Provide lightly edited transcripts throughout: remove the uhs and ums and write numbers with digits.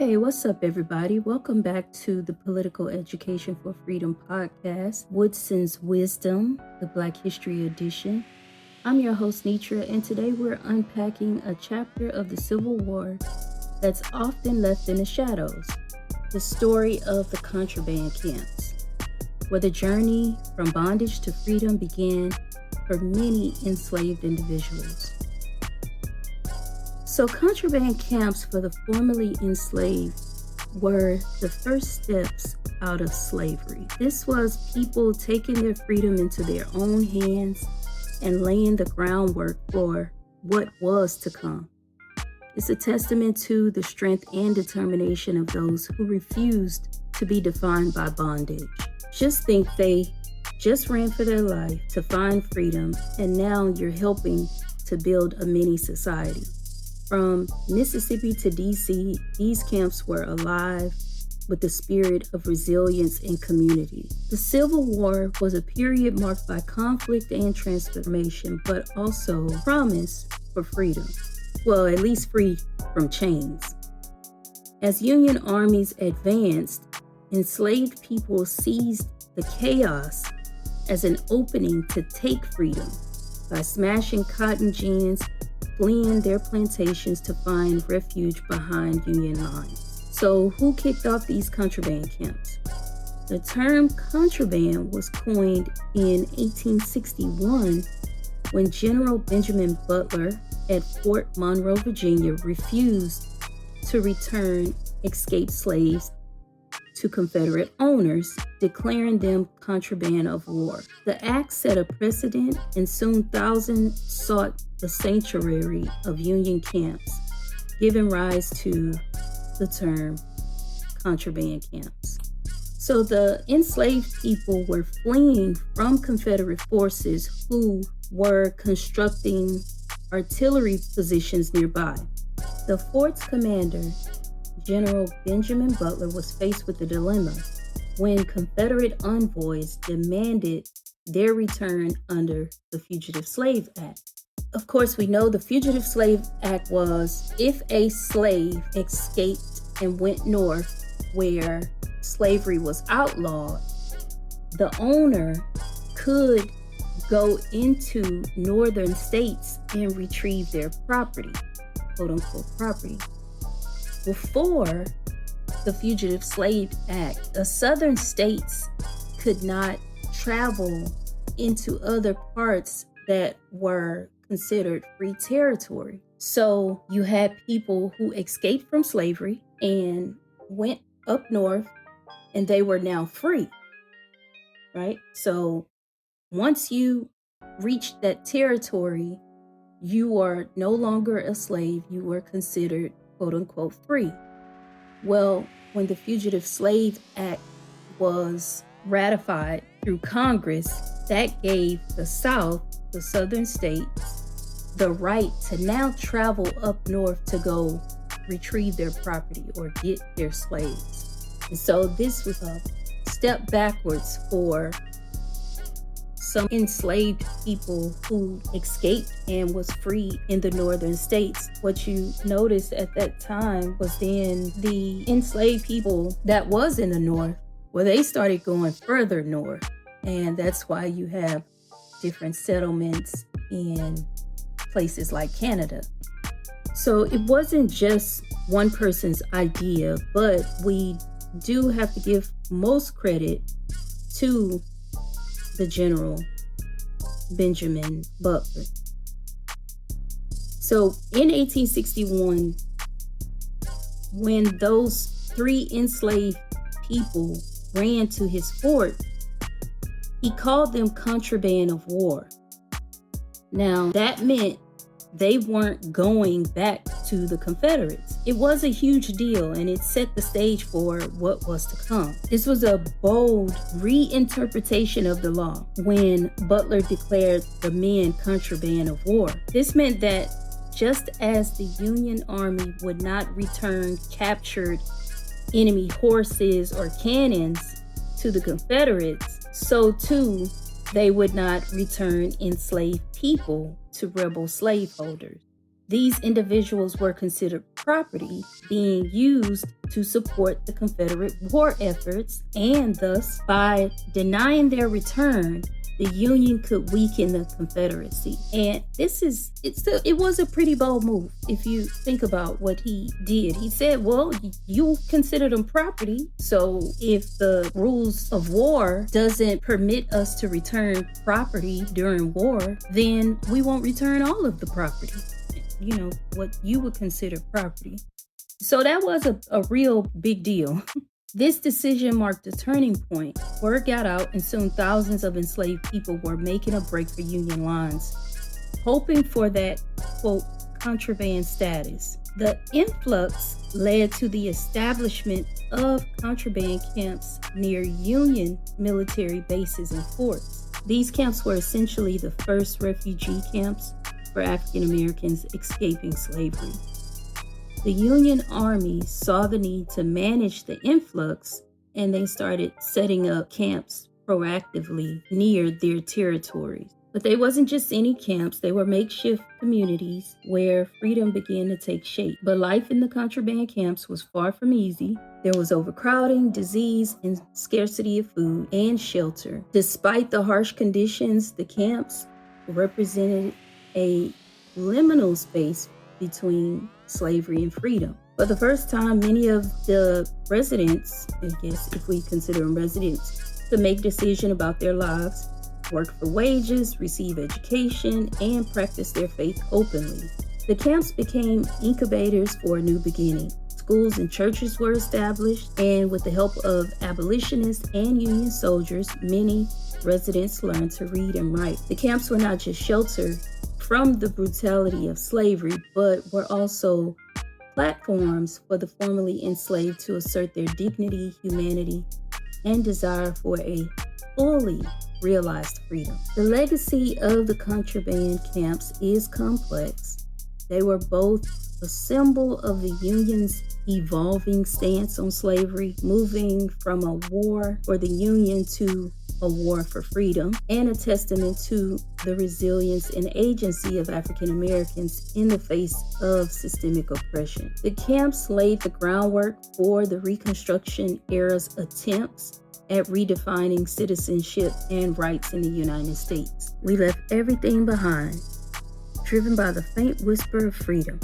Hey, what's up, everybody? Welcome back to the Political Education for Freedom podcast, Woodson's Wisdom, the Black History Edition. I'm your host, Nitra, and today we're unpacking a chapter of the Civil War that's often left in the shadows, the story of the Contraband Camps, where the journey from bondage to freedom began for many enslaved individuals. So contraband camps for the formerly enslaved were the first steps out of slavery. This was people taking their freedom into their own hands and laying the groundwork for what was to come. It's a testament to the strength and determination of those who refused to be defined by bondage. Just think they just ran for their life to find freedom, and now you're helping to build a mini society. From Mississippi to DC, these camps were alive with the spirit of resilience and community. The Civil War was a period marked by conflict and transformation, but also promise for freedom. Well, at least free from chains. As Union armies advanced, enslaved people seized the chaos as an opening to take freedom by smashing cotton gins, fleeing their plantations to find refuge behind Union lines. So who kicked off these contraband camps? The term contraband was coined in 1861 when General Benjamin Butler at Fort Monroe, Virginia, refused to return escaped slaves to Confederate owners, declaring them contraband of war. The act set a precedent, and soon thousands sought the sanctuary of Union camps, giving rise to the term contraband camps. So the enslaved people were fleeing from Confederate forces who were constructing artillery positions nearby. The fort's commander, General Benjamin Butler, was faced with a dilemma when Confederate envoys demanded their return under the Fugitive Slave Act. Of course, we know the Fugitive Slave Act was if a slave escaped and went north where slavery was outlawed, the owner could go into northern states and retrieve their property, quote unquote property. Before the Fugitive Slave Act, the southern states could not travel into other parts that were considered free territory. So you had people who escaped from slavery and went up north, and they were now free, right? So once you reached that territory, you are no longer a slave. You were considered quote unquote free. Well, when the Fugitive Slave Act was ratified through Congress, that gave the South, the southern states, the right to now travel up north to go retrieve their property or get their slaves. And so this was a step backwards for some enslaved people who escaped and was free in the northern states. What you noticed at that time was then the enslaved people that was in the north, well, they started going further north. And that's why you have different settlements in places like Canada. So it wasn't just one person's idea, but we do have to give most credit to the General Benjamin Butler. So in 1861, when those three enslaved people ran to his fort, he called them contraband of war. Now, that meant they weren't going back to the Confederates. It was a huge deal, and it set the stage for what was to come. This was a bold reinterpretation of the law when Butler declared the men contraband of war. This meant that just as the Union Army would not return captured enemy horses or cannons to the Confederates, so too they would not return enslaved people to rebel slaveholders. These individuals were considered property, being used to support the Confederate war efforts, and thus, by denying their return, the Union could weaken the Confederacy. And it was a pretty bold move if you think about what he did. He said, well, you consider them property, so if the rules of war doesn't permit us to return property during war, then we won't return all of the property. You know, what you would consider property. So that was a real big deal. This decision marked a turning point. Word got out, and soon thousands of enslaved people were making a break for Union lines, hoping for that, quote, contraband status. The influx led to the establishment of contraband camps near Union military bases and forts. These camps were essentially the first refugee camps for African Americans escaping slavery. The Union Army saw the need to manage the influx, and they started setting up camps proactively near their territories. But they wasn't just any camps, they were makeshift communities where freedom began to take shape. But life in the contraband camps was far from easy. There was overcrowding, disease, and scarcity of food and shelter. Despite the harsh conditions, the camps represented a liminal space between slavery and freedom. For the first time, many of the residents, I guess if we consider them residents, could make decisions about their lives, work for wages, receive education, and practice their faith openly. The camps became incubators for a new beginning. Schools and churches were established, and with the help of abolitionists and Union soldiers, many residents learned to read and write. The camps were not just shelter from the brutality of slavery, but were also platforms for the formerly enslaved to assert their dignity, humanity, and desire for a fully realized freedom. The legacy of the contraband camps is complex. They were both a symbol of the Union's evolving stance on slavery, moving from a war for the Union to a war for freedom, and a testament to the resilience and agency of African Americans in the face of systemic oppression. The camps laid the groundwork for the Reconstruction era's attempts at redefining citizenship and rights in the United States. We left everything behind, driven by the faint whisper of freedom,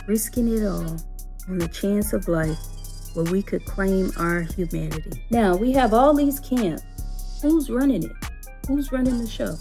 risking it all on the chance of life where we could claim our humanity. Now, we have all these camps. Who's running it? Who's running the show?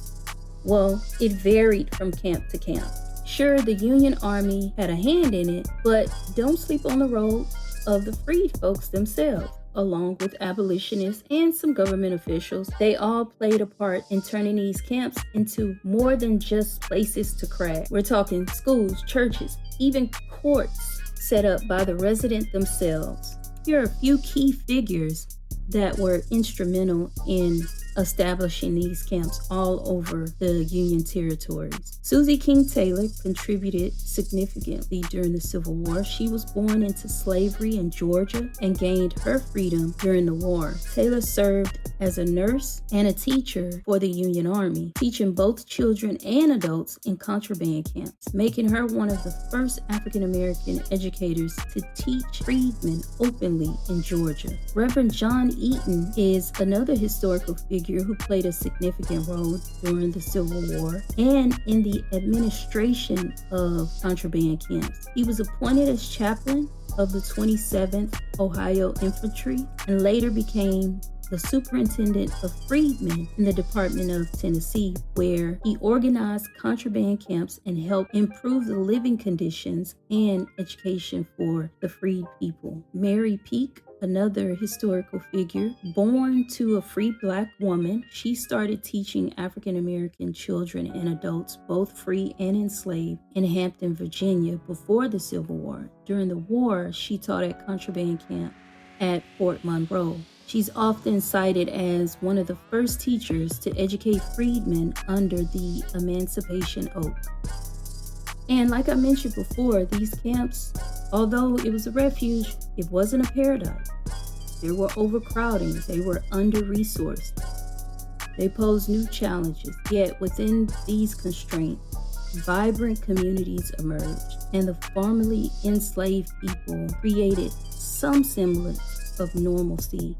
Well, it varied from camp to camp. Sure, the Union Army had a hand in it, but don't sleep on the role of the freed folks themselves. Along with abolitionists and some government officials, they all played a part in turning these camps into more than just places to crash. We're talking schools, churches, even courts set up by the resident themselves. Here are a few key figures that were instrumental in establishing these camps all over the Union territories. Susie King Taylor contributed significantly during the Civil War. She was born into slavery in Georgia and gained her freedom during the war. Taylor served as a nurse and a teacher for the Union Army, teaching both children and adults in contraband camps, making her one of the first African American educators to teach freedmen openly in Georgia. Reverend John Eaton is another historical figure who played a significant role during the Civil War and in the administration of contraband camps. He was appointed as chaplain of the 27th Ohio Infantry and later became the superintendent of freedmen in the Department of Tennessee, where he organized contraband camps and helped improve the living conditions and education for the freed people. Mary Peake, another historical figure, born to a free Black woman, she started teaching African American children and adults, both free and enslaved, in Hampton, Virginia before the Civil War. During the war, she taught at contraband camp at Fort Monroe. She's often cited as one of the first teachers to educate freedmen under the Emancipation Oath. And like I mentioned before, these camps, although it was a refuge, it wasn't a paradise. There were overcrowding, they were under-resourced. They posed new challenges, yet within these constraints, vibrant communities emerged, and the formerly enslaved people created some semblance of normalcy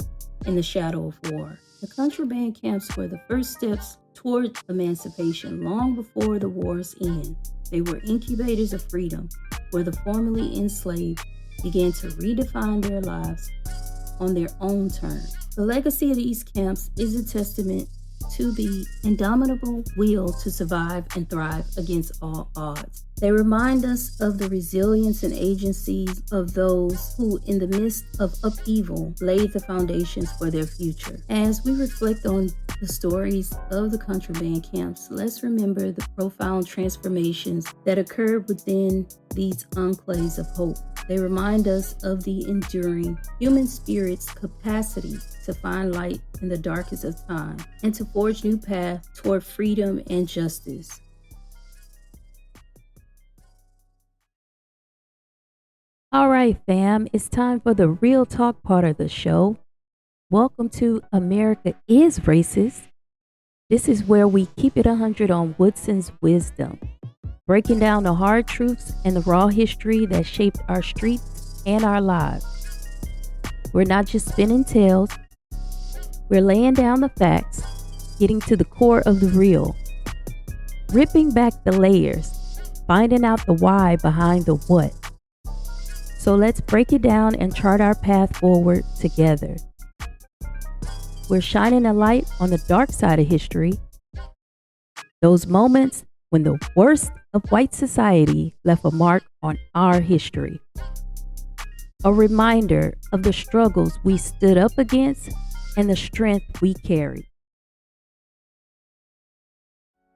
in the shadow of war. The contraband camps were the first steps toward emancipation long before the war's end. They were incubators of freedom, where the formerly enslaved began to redefine their lives on their own terms. The legacy of these camps is a testament to the indomitable will to survive and thrive against all odds. They remind us of the resilience and agencies of those who, in the midst of upheaval, laid the foundations for their future. As we reflect on the stories of the contraband camps, let's remember the profound transformations that occurred within these enclaves of hope. They remind us of the enduring human spirit's capacity to find light in the darkest of time and to forge new paths toward freedom and justice. All right, fam, it's time for the real talk part of the show. Welcome to America is Racist. This is where we keep it 100 on Woodson's wisdom, breaking down the hard truths and the raw history that shaped our streets and our lives. We're not just spinning tales, we're laying down the facts, getting to the core of the real, ripping back the layers, finding out the why behind the what. So let's break it down and chart our path forward together. We're shining a light on the dark side of history, those moments when the worst of white society left a mark on our history. A reminder of the struggles we stood up against and the strength we carry.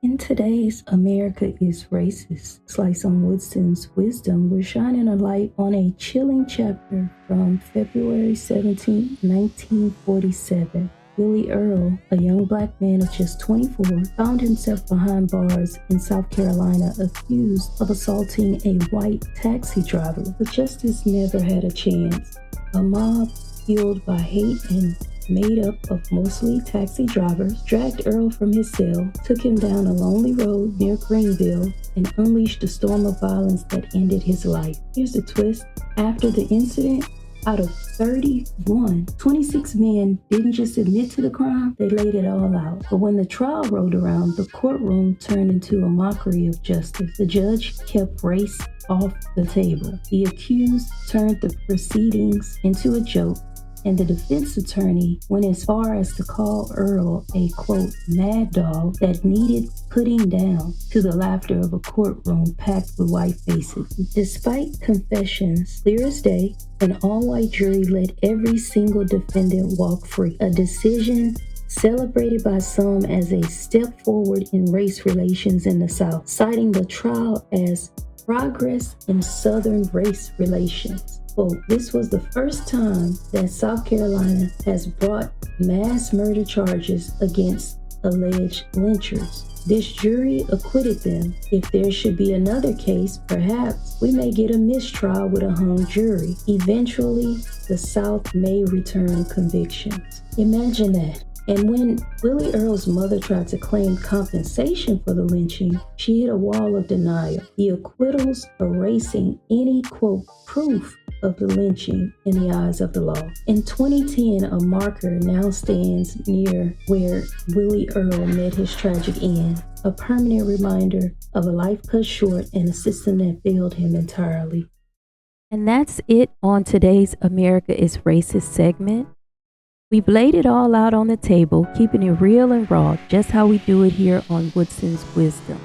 In today's America is Racist slice on Woodson's wisdom, we're shining a light on a chilling chapter from February 17, 1947. Willie Earl, a young black man of just 24, found himself behind bars in South Carolina accused of assaulting a white taxi driver. But justice never had a chance. A mob fueled by hate and made up of mostly taxi drivers, dragged Earl from his cell, took him down a lonely road near Greenville, and unleashed a storm of violence that ended his life. Here's the twist. After the incident, out of 31, 26 men didn't just admit to the crime, they laid it all out. But when the trial rolled around, the courtroom turned into a mockery of justice. The judge kept race off the table. The accused turned the proceedings into a joke, and the defense attorney went as far as to call Earl a, quote, mad dog that needed putting down, to the laughter of a courtroom packed with white faces. Despite confessions clear as day, an all-white jury let every single defendant walk free, a decision celebrated by some as a step forward in race relations in the South, citing the trial as progress in Southern race relations. Quote, this was the first time that South Carolina has brought mass murder charges against alleged lynchers. This jury acquitted them. If there should be another case, perhaps we may get a mistrial with a hung jury. Eventually, the South may return convictions. Imagine that. And when Willie Earl's mother tried to claim compensation for the lynching, she hit a wall of denial, the acquittals erasing any, quote, proof of the lynching in the eyes of the law. In 2010, a marker now stands near where Willie Earl met his tragic end, a permanent reminder of a life cut short and a system that failed him entirely. And that's it on today's America is Racist segment. We've laid it all out on the table, keeping it real and raw, just how we do it here on Woodson's Wisdom.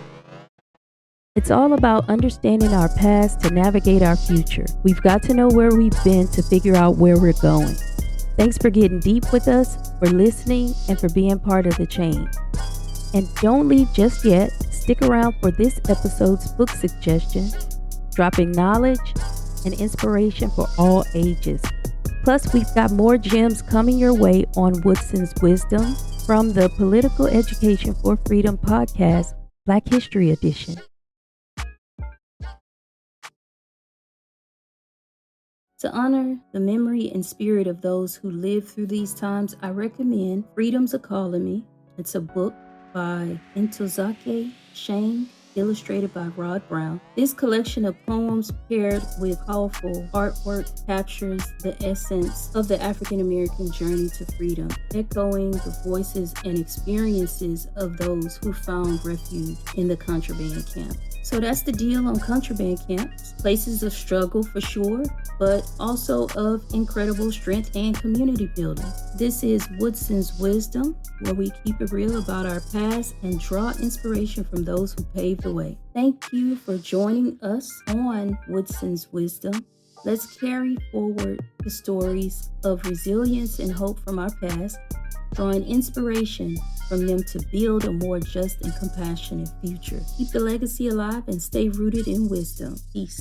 It's all about understanding our past to navigate our future. We've got to know where we've been to figure out where we're going. Thanks for getting deep with us, for listening, and for being part of the change. And don't leave just yet. Stick around for this episode's book suggestion, dropping knowledge and inspiration for all ages. Plus, we've got more gems coming your way on Woodson's Wisdom from the Political Education for Freedom podcast, Black History Edition. To honor the memory and spirit of those who lived through these times, I recommend Freedom's a Calling Me. It's a book by Ntozake Shange illustrated by Rod Brown. This collection of poems, paired with powerful artwork, captures the essence of the African American journey to freedom, echoing the voices and experiences of those who found refuge in the contraband camp. So that's the deal on contraband camps. Places of struggle for sure, but also of incredible strength and community building. This is Woodson's Wisdom, where we keep it real about our past and draw inspiration from those who paved the way. Thank you for joining us on Woodson's Wisdom. Let's carry forward the stories of resilience and hope from our past, drawing inspiration from them to build a more just and compassionate future. Keep the legacy alive and stay rooted in wisdom. Peace.